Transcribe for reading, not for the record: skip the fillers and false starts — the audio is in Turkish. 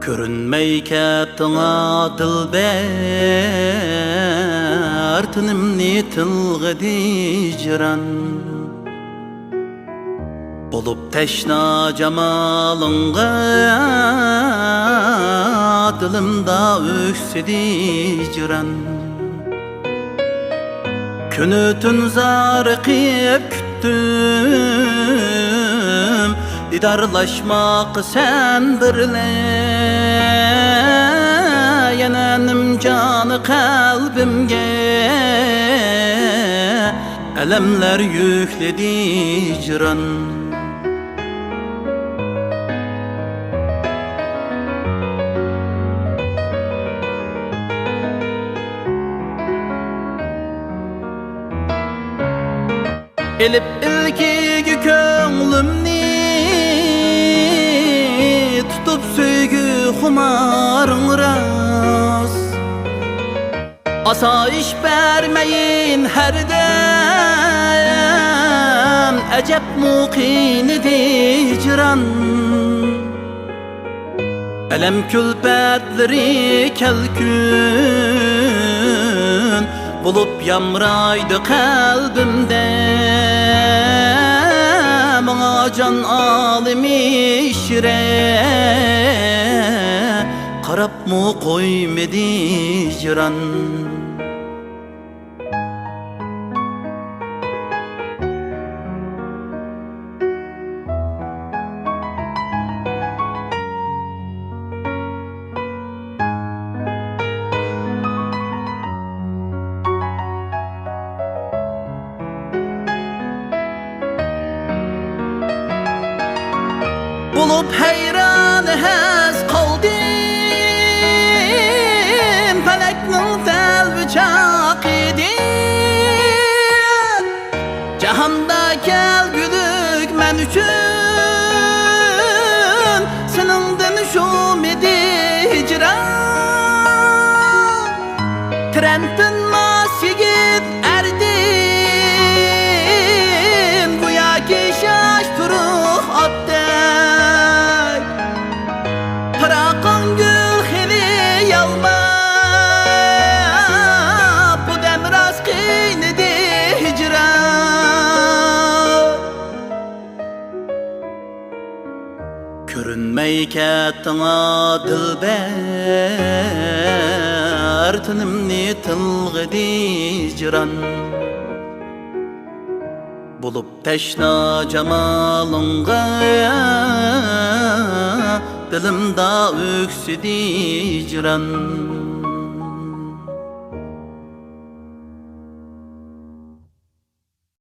Körünmey kettiňa dilber, tinimni tilgidi jiran. Bolup teşna jamalyňga, dilimda öksidi jiran. Günü tün zarqyp küttüm, didarlaşmak sen birle. Yenenim canı kalbimge, elemler yükledi jiran. Elip ilkigi köňlümni tutup söýgü humarňyras. Asayiş bermeyin herdem, ejep muqini jiran. Elem külpetleri kelkün bulup yamraydı kalbimde. Maňa can alymişre, qarapmy koýmady jiran. Bulup heyran hez kaldım, feleknin telvi çak idi. Cahanda kelgülük men üçün, senindir şumidi hicran. Trentin mas yigit erdim, guya ki şaş turuq attı. Körünmey kettiňa dilber, tinimni tilgidi jiran. Bulup teşna jamalyňga, dilimda öksidi jiran.